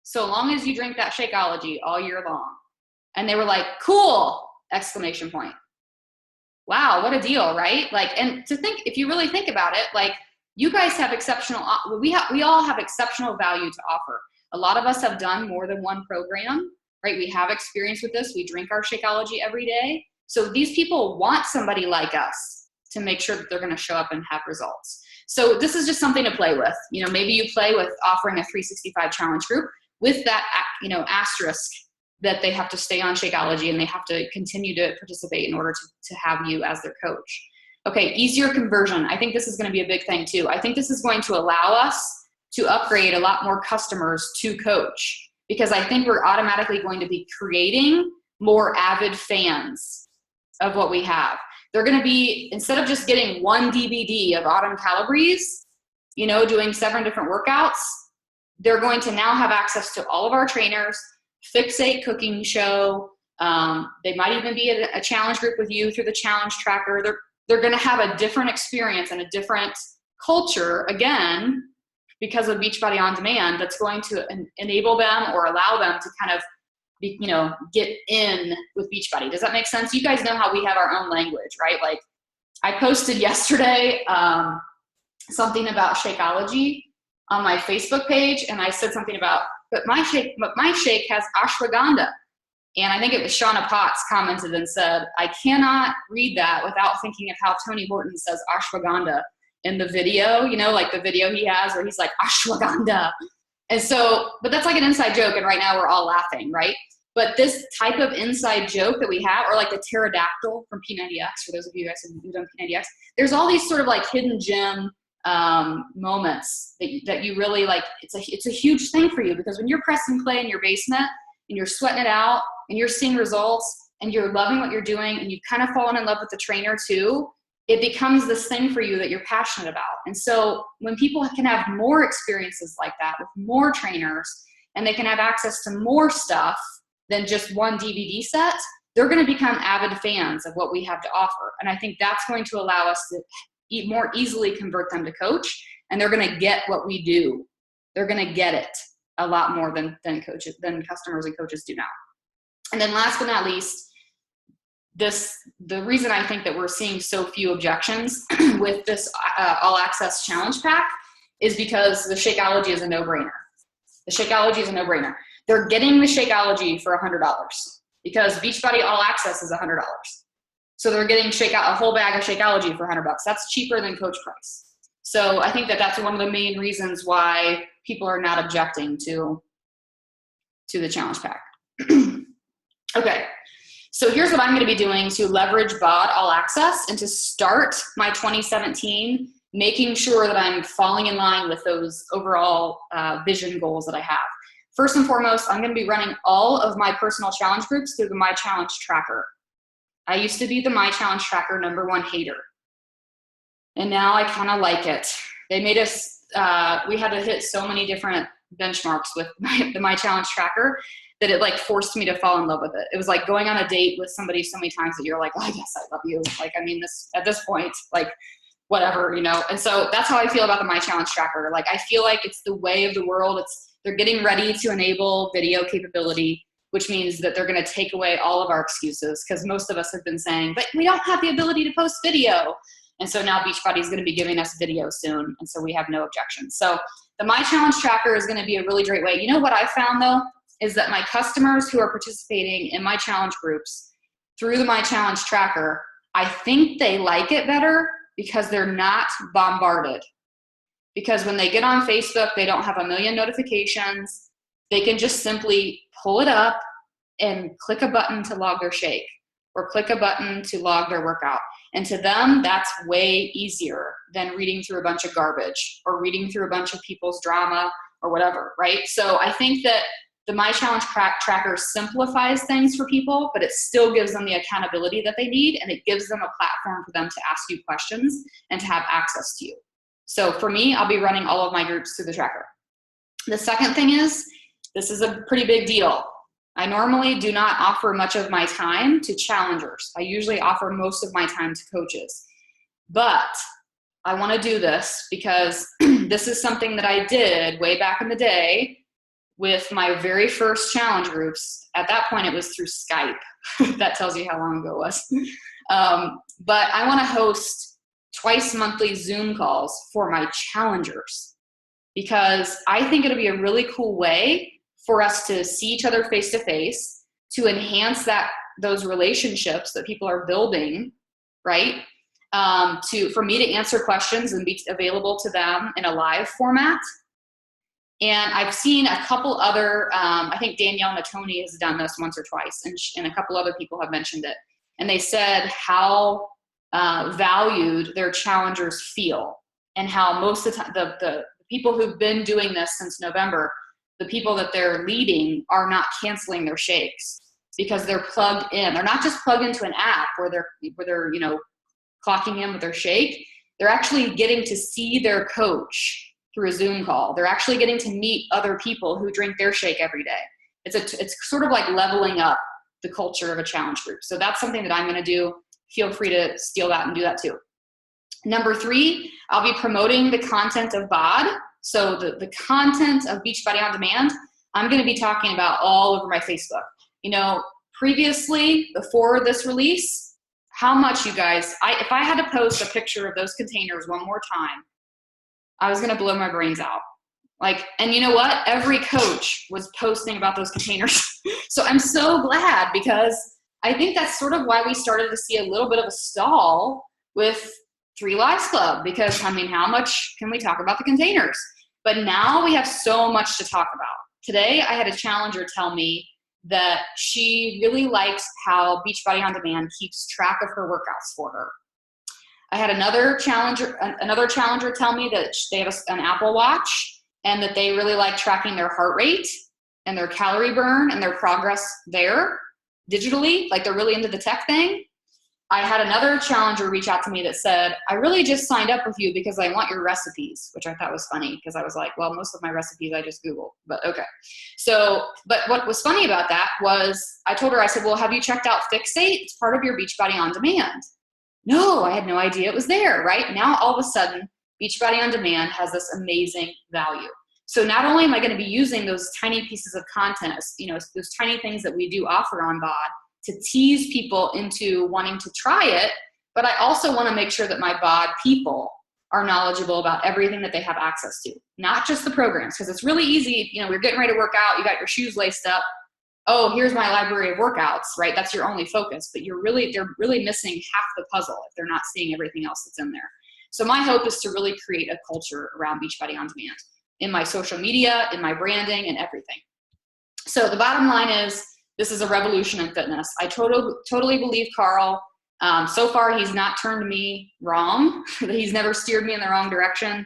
so long as you drink that Shakeology all year long. And they were like, cool, exclamation point. Wow, what a deal, right? Like, and to think, if you really think about it, like you guys have we all have exceptional value to offer. A lot of us have done more than one program, right? We have experience with this. We drink our Shakeology every day. So these people want somebody like us to make sure that they're going to show up and have results. So this is just something to play with. Maybe you play with offering a 365 challenge group with that, asterisk that they have to stay on Shakeology and they have to continue to participate in order to have you as their coach. Okay, easier conversion. I think this is going to be a big thing too. I think this is going to allow us to upgrade a lot more customers to coach, because I think we're automatically going to be creating more avid fans of what we have. they're going to be, instead of just getting one DVD of Autumn Calabrese, you know, doing 7 different workouts, they're going to now have access to all of our trainers, Fixate cooking show. They might even be at a challenge group with you through the challenge tracker. They're going to have a different experience and a different culture, again, because of Beachbody On Demand, that's going to enable them or allow them to kind of be, you know, get in with Beachbody. Does that make sense? You guys know how we have our own language, right? Like I posted yesterday something about Shakeology on my Facebook page, and I said something about, but my shake has ashwagandha. And I think it was Shauna Potts commented and said, I cannot read that without thinking of how Tony Horton says ashwagandha in the video, you know, like the video he has where he's like, ashwagandha. And so, but that's like an inside joke, and right now we're all laughing, right? But this type of inside joke that we have, or like the pterodactyl from P90X, for those of you guys who've done P90X, there's all these sort of like hidden gem moments that you really like. It's a huge thing for you, because when you're press and play in your basement and you're sweating it out and you're seeing results and you're loving what you're doing and you've kind of fallen in love with the trainer too, it becomes this thing for you that you're passionate about. And so when people can have more experiences like that with more trainers, and they can have access to more stuff than just one DVD set, they're going to become avid fans of what we have to offer. And I think that's going to allow us to more easily convert them to coach, and they're going to get what we do. They're going to get it a lot more than customers and coaches do now. And then last but not least, the reason I think that we're seeing so few objections with this All Access Challenge Pack is because the Shakeology is a no-brainer. The Shakeology is a no-brainer. They're getting the Shakeology for $100 because Beachbody All Access is $100. So they're getting a whole bag of Shakeology for $100. That's cheaper than coach price. So I think that that's one of the main reasons why people are not objecting to the challenge pack. Okay. So here's what I'm going to be doing to leverage BOD All Access and to start my 2017, making sure that I'm falling in line with those overall vision goals that I have. First and foremost, I'm going to be running all of my personal challenge groups through the My Challenge Tracker. I used to be the My Challenge Tracker #1 hater, and now I kind of like it. They made us, we had to hit so many different benchmarks with the My Challenge Tracker that it like forced me to fall in love with it. It was like going on a date with somebody so many times that you're like, oh, yes, I love you. Like, I mean, at this point, like whatever, you know? And so that's how I feel about the My Challenge Tracker. Like, I feel like it's the way of the world. They're getting ready to enable video capability, which means that they're going to take away all of our excuses, because most of us have been saying, but we don't have the ability to post video. And so now Beachbody is going to be giving us video soon. And so we have no objections. So the My Challenge Tracker is going to be a really great way. You know what I found though, is that my customers who are participating in my challenge groups through the My Challenge Tracker, I think they like it better because they're not bombarded. Because when they get on Facebook, they don't have a million notifications. They can just simply pull it up and click a button to log their shake, or click a button to log their workout. And to them, that's way easier than reading through a bunch of garbage or reading through a bunch of people's drama or whatever, right? So I think that the My Challenge Tracker simplifies things for people, but it still gives them the accountability that they need, and it gives them a platform for them to ask you questions and to have access to you. So for me, I'll be running all of my groups through the tracker. The second thing is, this is a pretty big deal. I normally do not offer much of my time to challengers. I usually offer most of my time to coaches. But I want to do this because this is something that I did way back in the day with my very first challenge groups. At that point, it was through Skype. That tells you how long ago it was. But I want to host twice monthly Zoom calls for my challengers, because I think it'll be a really cool way for us to see each other face to face, to enhance those relationships that people are building, right? For me to answer questions and be available to them in a live format. And I've seen a couple other, I think Danielle Natoni has done this once or twice, and a couple other people have mentioned it. And they said how valued their challengers feel, and how most of the time, the people who've been doing this since November, the people that they're leading are not canceling their shakes because they're plugged in. They're not just plugged into an app where they're clocking in with their shake, they're actually getting to see their coach through a Zoom call. They're actually getting to meet other people who drink their shake every day. It's sort of like leveling up the culture of a challenge group. So that's something that I'm going to do. Feel free to steal that and do that too. Number 3, I'll be promoting the content of BOD. So the content of Beachbody On Demand, I'm going to be talking about all over my Facebook. You know, previously, before this release, how much you guys, if I had to post a picture of those containers one more time, I was going to blow my brains out. Like, and you know what? Every coach was posting about those containers. So I'm so glad, because I think that's sort of why we started to see a little bit of a stall with 3 Lives Club, because I mean, how much can we talk about the containers? But now we have so much to talk about. Today, I had a challenger tell me that she really likes how Beachbody On Demand keeps track of her workouts for her. I had another challenger tell me that they have an Apple Watch and that they really like tracking their heart rate and their calorie burn and their progress there digitally, like they're really into the tech thing. I had another challenger reach out to me that said, I really just signed up with you because I want your recipes, which I thought was funny, because I was like, well, most of my recipes I just Googled, but okay. So, but what was funny about that was I told her, I said, well, have you checked out Fixate? It's part of your Beachbody On Demand. No, I had no idea it was there, right? Now, all of a sudden, Beachbody On Demand has this amazing value. So not only am I going to be using those tiny pieces of content, you know, those tiny things that we do offer on BOD to tease people into wanting to try it, but I also want to make sure that my BOD people are knowledgeable about everything that they have access to, not just the programs, because it's really easy. You know, we're getting ready to work out, you got your shoes laced up. Oh, here's my library of workouts, right? That's your only focus, but they're really missing half the puzzle if they're not seeing everything else that's in there. So my hope is to really create a culture around Beachbody On Demand in my social media, in my branding, and everything. So the bottom line is, this is a revolution in fitness. I totally believe Carl. So far, he's not turned me wrong. He's never steered me in the wrong direction.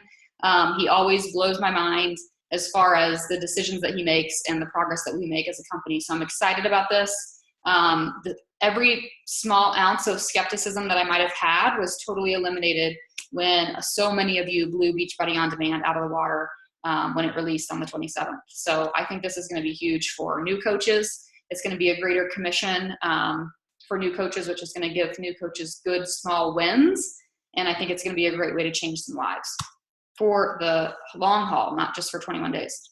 He always blows my mind as far as the decisions that he makes and the progress that we make as a company. So I'm excited about this. Every small ounce of skepticism that I might have had was totally eliminated when so many of you blew Beachbody On Demand out of the water when it released on the 27th. So I think this is going to be huge for new coaches. It's going to be a greater commission for new coaches, which is going to give new coaches good small wins. And I think it's going to be a great way to change some lives for the long haul, not just for 21 days.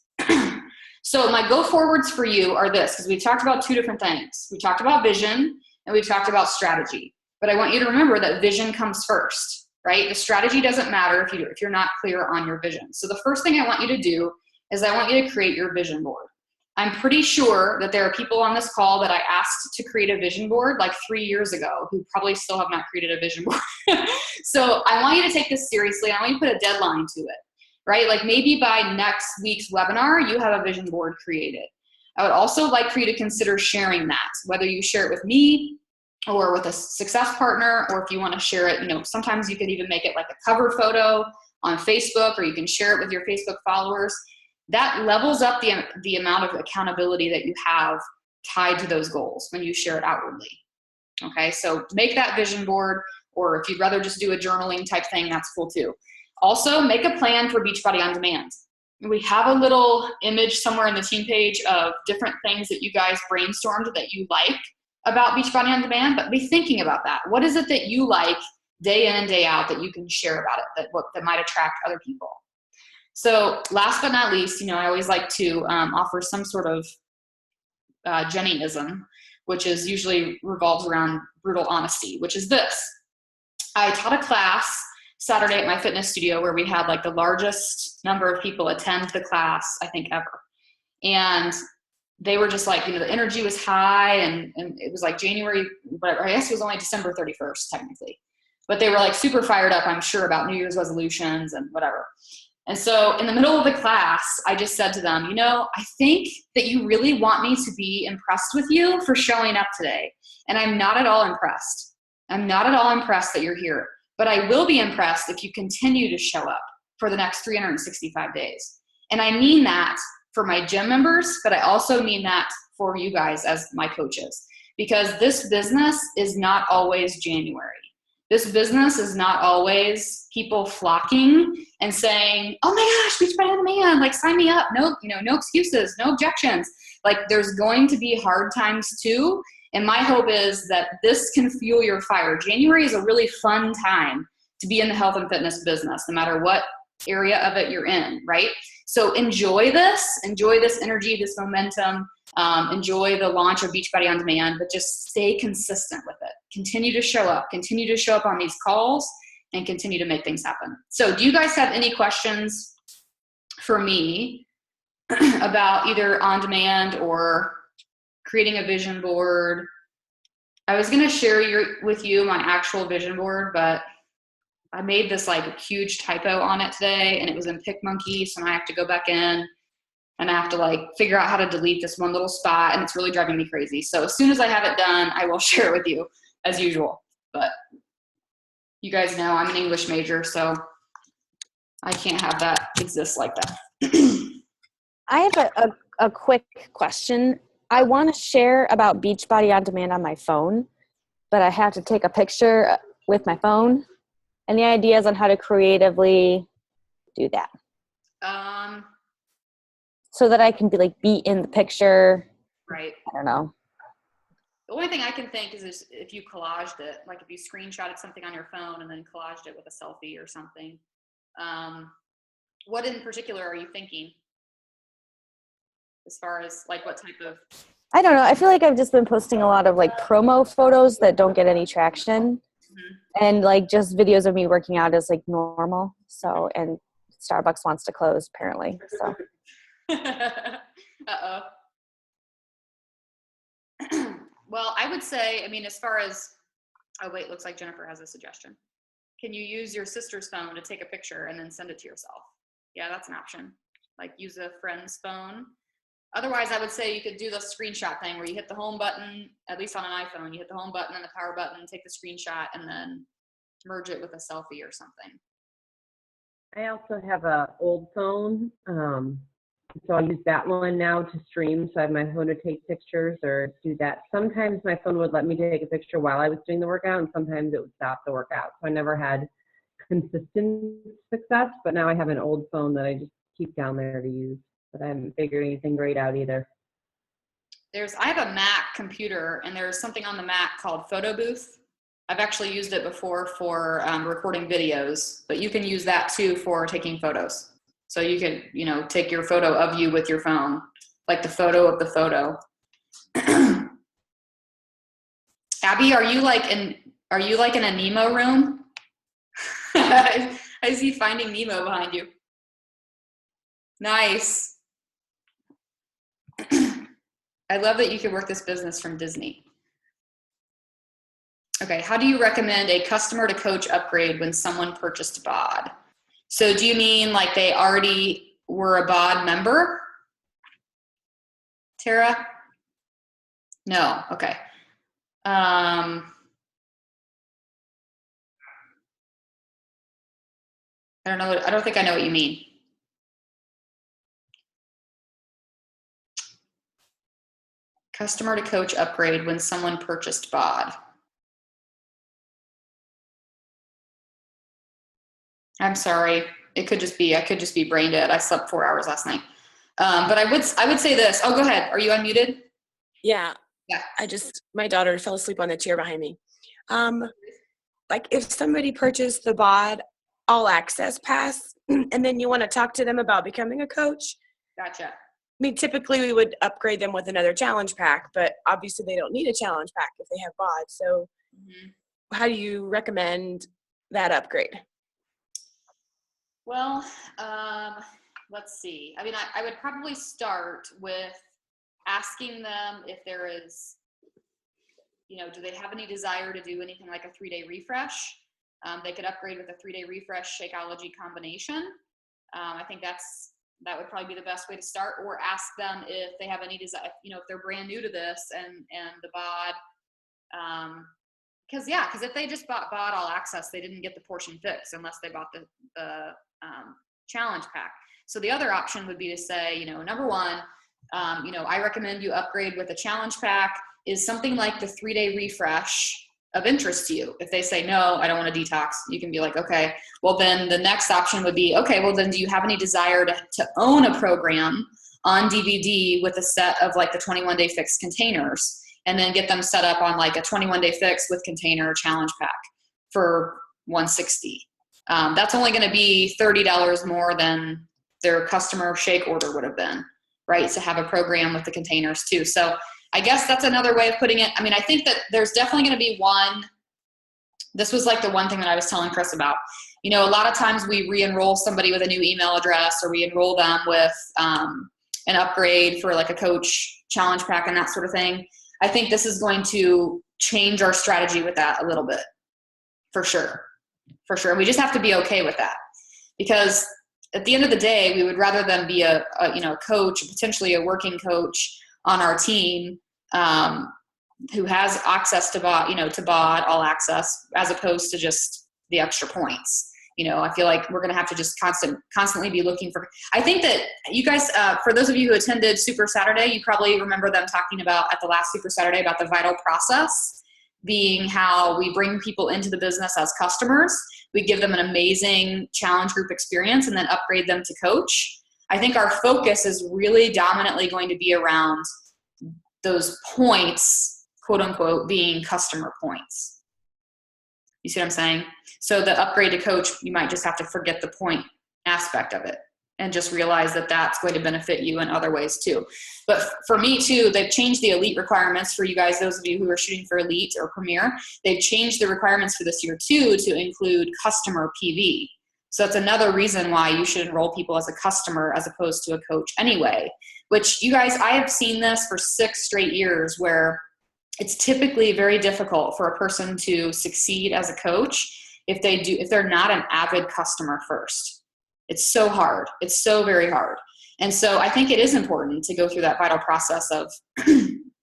So my go forwards for you are this, because we've talked about 2 different things. We talked about vision and we've talked about strategy. But I want you to remember that vision comes first, right? The strategy doesn't matter if you're not clear on your vision. So the first thing I want you to do is I want you to create your vision board. I'm pretty sure that there are people on this call that I asked to create a vision board like 3 years ago who probably still have not created a vision board. So I want you to take this seriously. I want you to put a deadline to it, right? Like maybe by next week's webinar, you have a vision board created. I would also like for you to consider sharing that, whether you share it with me or with a success partner, or if you want to share it, you know, sometimes you can even make it like a cover photo on Facebook, or you can share it with your Facebook followers. That levels up the amount of accountability that you have tied to those goals when you share it outwardly. Okay, so make that vision board, or if you'd rather just do a journaling type thing, that's cool too. Also, make a plan for Beachbody On Demand. We have a little image somewhere in the team page of different things that you guys brainstormed that you like about Beachbody On Demand, but be thinking about that. What is it that you like day in and day out that you can share about it, that might attract other people? So last but not least, you know, I always like to offer some sort of Jennyism, which is usually revolves around brutal honesty, which is this. I taught a class Saturday at my fitness studio where we had like the largest number of people attend the class, I think, ever. And they were just like, you know, the energy was high, and it was like January, whatever. I guess it was only December 31st, technically. But they were like super fired up, I'm sure, about New Year's resolutions and whatever. And so in the middle of the class, I just said to them, you know, I think that you really want me to be impressed with you for showing up today. And I'm not at all impressed. I'm not at all impressed that you're here. But I will be impressed if you continue to show up for the next 365 days. And I mean that for my gym members, but I also mean that for you guys as my coaches. Because this business is not always January. This business is not always people flocking and saying, oh my gosh, Beachbody On Demand, like sign me up. No, no excuses, no objections. Like there's going to be hard times too. And my hope is that this can fuel your fire. January is a really fun time to be in the health and fitness business, no matter what area of it you're in, right? So enjoy this energy, this momentum, enjoy the launch of Beachbody On Demand, but just stay consistent with it. Continue to show up on these calls, and continue to make things happen. So do you guys have any questions for me about either on demand or creating a vision board? I was going to share with you my actual vision board, but I made this like huge typo on it today, and it was in PicMonkey, so now I have to go back in and I have to like figure out how to delete this one little spot, and it's really driving me crazy. So as soon as I have it done, I will share it with you as usual. But you guys know I'm an English major, so I can't have that exist like that. I have a quick question. I want to share about Beachbody On Demand on my phone, but I have to take a picture with my phone. Any ideas on how to creatively do that? So that I can be in the picture. Right. I don't know. The only thing I can think is if you collaged it, like if you screenshotted something on your phone and then collaged it with a selfie or something. What in particular are you thinking? As far as like what type of? I don't know. I feel like I've just been posting a lot of like promo photos that don't get any traction. Mm-hmm. And like just videos of me working out is like normal. So, and Starbucks wants to close apparently. So. Uh-oh. Well, I would say, I mean, as far as, oh wait, looks like Jennifer has a suggestion. Can you use your sister's phone to take a picture and then send it to yourself? Yeah, that's an option. Like use a friend's phone. Otherwise, I would say you could do the screenshot thing where you hit the home button, at least on an iPhone, you hit the home button and the power button, take the screenshot, and then merge it with a selfie or something. I also have an old phone, so I use that one now to stream. So I have my phone to take pictures or do that. Sometimes my phone would let me take a picture while I was doing the workout, and sometimes it would stop the workout. So I never had consistent success, but now I have an old phone that I just keep down there to use. But I haven't figured anything great out either. I have a Mac computer, and there's something on the Mac called Photo Booth. I've actually used it before for recording videos, but you can use that too for taking photos. So you could, take your photo of you with your phone, like the photo of the photo. Abby, are you like in a Nemo room? I see Finding Nemo behind you. Nice. I love that you could work this business from Disney. Okay, how do you recommend a customer to coach upgrade when someone purchased BOD? So do you mean like they already were a BOD member? Tara? No, okay. I don't know. I don't think I know what you mean. Customer to coach upgrade when someone purchased BOD. I'm sorry. I could just be brain dead. I slept 4 hours last night. But I would say this. Oh, go ahead. Are you unmuted? Yeah. Yeah. My daughter fell asleep on the chair behind me. Like if somebody purchased the BOD All Access pass and then you want to talk to them about becoming a coach. Gotcha. I mean, typically we would upgrade them with another challenge pack, but obviously they don't need a challenge pack if they have BOD. So how do you recommend that upgrade? Well, let's see. I mean, I would probably start with asking them if there is, do they have any desire to do anything like a 3-day refresh? They could upgrade with a 3-day refresh Shakeology combination. I think that would probably be the best way to start, or ask them if they have any desire, if they're brand new to this and the BOD, because if they just bought BOD All Access, they didn't get the portion fix unless they bought the challenge pack. So the other option would be to say, number one, I recommend you upgrade with a challenge pack. Is something like the 3-day refresh of interest to you. If they say, no, I don't want to detox, you can be like, okay, well then the next option would be, okay, well then do you have any desire to own a program on DVD with a set of like the 21-day fix containers, and then get them set up on like a 21-day fix with container challenge pack for $160. That's only going to be $30 more than their customer shake order would have been, right? To have a program with the containers too. So I guess that's another way of putting it. I mean, I think that there's definitely going to be this was like the one thing that I was telling Chris about. You know, a lot of times we re-enroll somebody with a new email address, or we enroll them with an upgrade for like a coach challenge pack and that sort of thing. I think this is going to change our strategy with that a little bit, for sure. And we just have to be okay with that, because at the end of the day, we would rather them be a coach, potentially a working coach on our team, who has access to BOD All Access, as opposed to just the extra points. You know, I feel like we're going to have to just constantly be looking for. I think that you guys, for those of you who attended Super Saturday, you probably remember them talking about at the last Super Saturday about the vital process being how we bring people into the business as customers. We give them an amazing challenge group experience and then upgrade them to coach. I think our focus is really dominantly going to be around those points, quote unquote, being customer points. You see what I'm saying? So the upgrade to coach, you might just have to forget the point aspect of it and just realize that that's going to benefit you in other ways too. But for me too, they've changed the elite requirements for you guys, those of you who are shooting for elite or premier. They've changed the requirements for this year too to include customer PV. So that's another reason why you should enroll people as a customer as opposed to a coach anyway, which you guys, I have seen this for 6 straight years where it's typically very difficult for a person to succeed as a coach if they're not an avid customer first. It's so hard. It's so very hard. And so I think it is important to go through that vital process of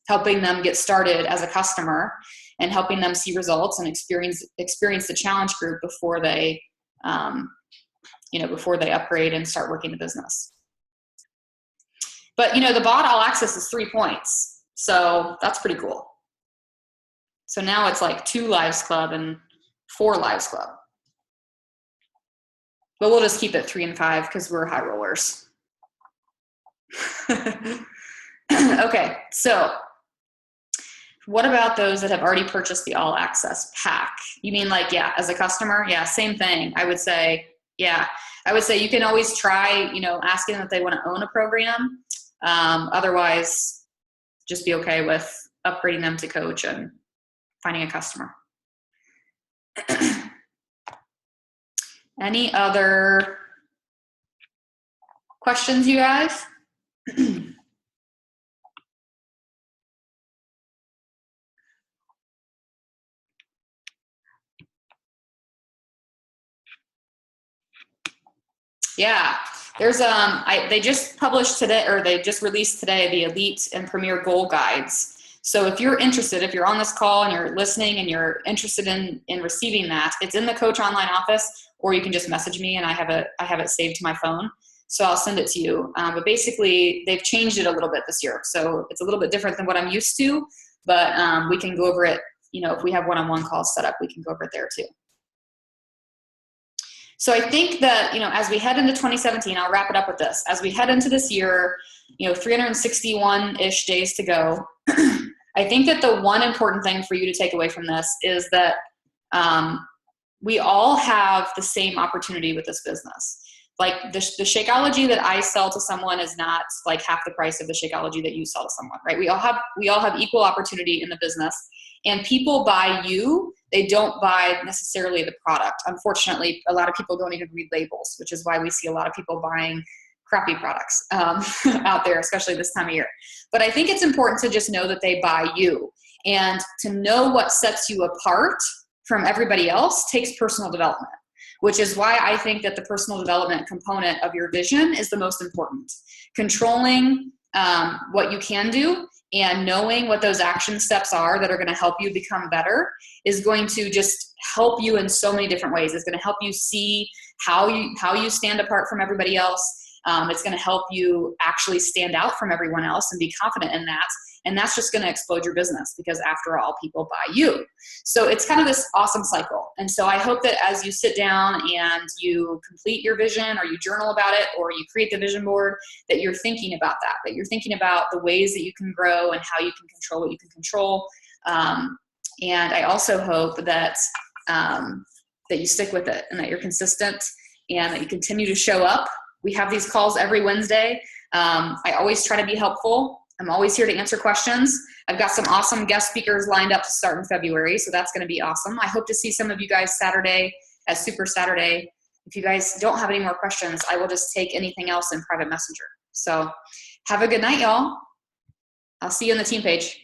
helping them get started as a customer and helping them see results and experience the challenge group before they upgrade and start working the business. But the BOD All Access is 3 points. So that's pretty cool. So now it's like 2 Lives Club and 4 Lives Club. But we'll just keep it 3 and 5 because we're high rollers. Okay, so what about those that have already purchased the All Access pack? You mean like, as a customer? Yeah, same thing. I would say you can always try, asking them if they want to own a program. Otherwise, just be okay with upgrading them to coach and finding a customer. Any other questions, you guys? Yeah, there's they just published today, or they just released today, the Elite and Premier Goal Guides. So if you're interested, if you're on this call and you're listening and you're interested in receiving that, it's in the Coach Online office, or you can just message me and I have it saved to my phone. So I'll send it to you. But basically they've changed it a little bit this year. So it's a little bit different than what I'm used to, but we can go over it. If we have one-on-one calls set up, we can go over it there too. So I think that, as we head into 2017, I'll wrap it up with this. As we head into this year, 361-ish days to go, I think that the one important thing for you to take away from this is that we all have the same opportunity with this business. Like the Shakeology that I sell to someone is not like half the price of the Shakeology that you sell to someone, right? We all have equal opportunity in the business, and people buy you. They don't buy necessarily the product. Unfortunately, a lot of people don't even read labels, which is why we see a lot of people buying crappy products out there, especially this time of year. But I think it's important to just know that they buy you, and to know what sets you apart from everybody else takes personal development, which is why I think that the personal development component of your vision is the most important. Controlling what you can do and knowing what those action steps are that are going to help you become better is going to just help you in so many different ways. It's going to help you see how you stand apart from everybody else. It's going to help you actually stand out from everyone else and be confident in that. And that's just going to explode your business, because after all, people buy you. So it's kind of this awesome cycle. And so I hope that as you sit down and you complete your vision, or you journal about it, or you create the vision board, that you're thinking about that you're thinking about the ways that you can grow and how you can control what you can control. And I also hope that that you stick with it, and that you're consistent, and that you continue to show up. We have these calls every Wednesday. I always try to be helpful. I'm always here to answer questions. I've got some awesome guest speakers lined up to start in February, so that's going to be awesome. I hope to see some of you guys Saturday at Super Saturday. If you guys don't have any more questions, I will just take anything else in private messenger. So have a good night, y'all. I'll see you on the team page.